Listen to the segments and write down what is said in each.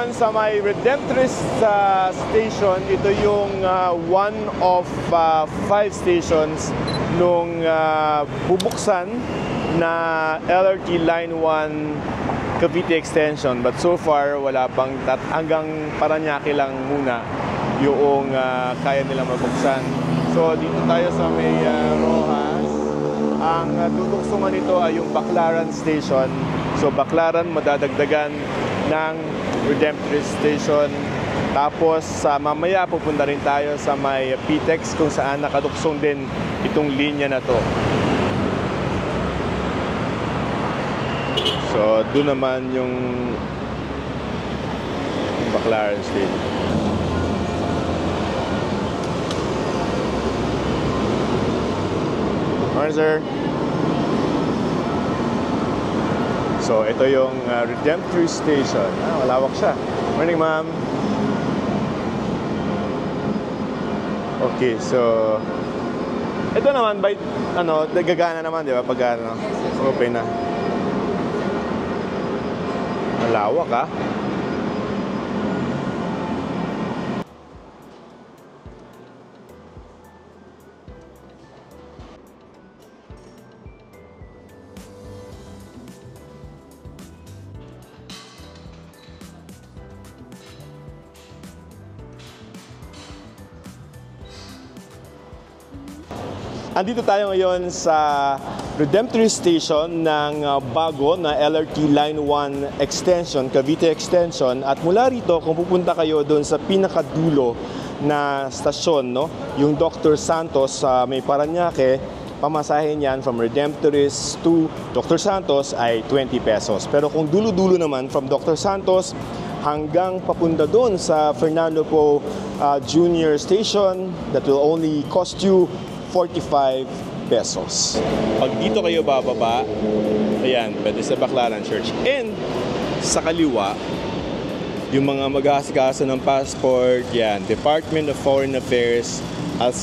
ngayon sa may Redemptorist Station. Ito yung one of 5 stations nung bubuksan na LRT Line 1 Cavite Extension. But so far, wala pang hanggang Parañaque lang muna yung kaya nilang mabuksan. So dito tayo sa may Rojas. Ang tutungsungan nito ay yung Baclaran Station. So Baclaran madadagdagan ng Redemptorist Station. Tapos mamaya pupunta rin tayo sa may PTEX kung saan nakaduksong din itong linya na to. So doon naman yung Baclaran Station. Morning, sir. So, ito yung Redemptorist Station. Malawak siya. Morning, ma'am. Okay, so ito naman, by, gagana naman, di ba? Pag open na. Malawak, ha? Andito tayo ngayon sa Redemptorist Station ng bago na LRT Line 1 Extension, Cavite Extension. At mula rito, kung pupunta kayo doon sa pinakadulo na stasyon, no? Yung Dr. Santos sa may Parañaque, pamasahin yan from Redemptorist to Dr. Santos ay 20 pesos. Pero kung dulo-dulo naman from Dr. Santos hanggang papunta doon sa Fernando Poe Junior Station, that will only cost you 45 pesos. Pag dito kayo bababa, ayan, pwede sa Baclaran Church. And sa kaliwa, yung mga mag-aasikaso ng passport, yan, Department of Foreign Affairs at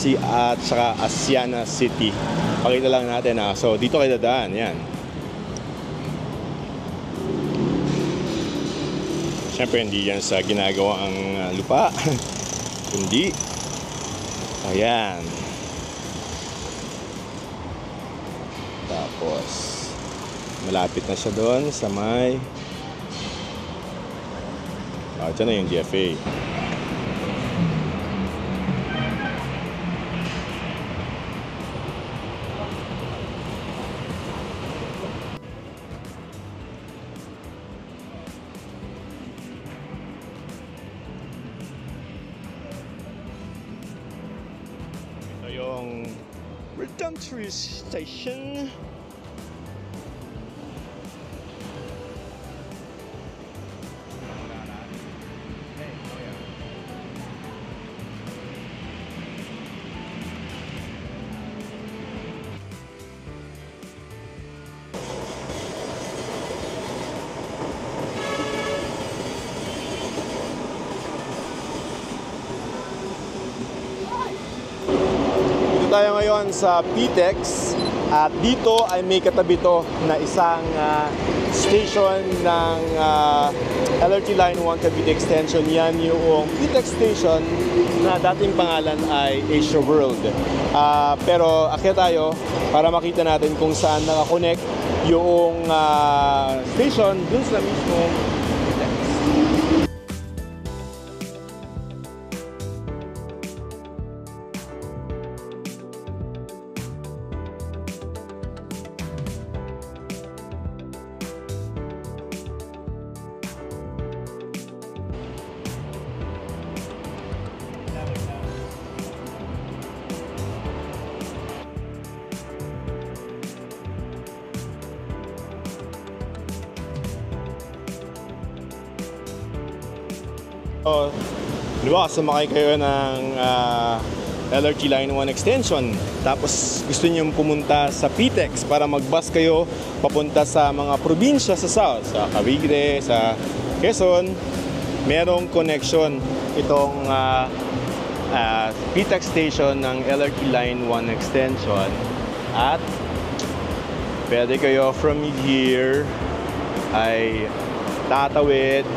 saka Asiana City. Pakita lang natin, ha. So, dito kayo dadaan, yan. Siyempre, hindi yan sa ginagawang lupa. Kundi, ayan. Tapos, malapit na siya doon sa may... dyan na yung GFA. Ito yung Redemptorist Station. Tayo ngayon sa PTEX at dito ay may katabi to na isang station ng LRT Line 1 Cavite Extension. Yan yung PTEX station na dating pangalan ay Asia World. Pero akyat tayo para makita natin kung saan nakakonect yung station dun sa mismong PTEX. Diba, sumakay kayo ng LRT Line 1 Extension, tapos gusto niyo pumunta sa PTEX para mag-bus kayo papunta sa mga probinsya sa South, sa Cavite, sa Quezon, merong connection itong PTEX station ng LRT Line 1 Extension. At pwede kayo from here ay tatawid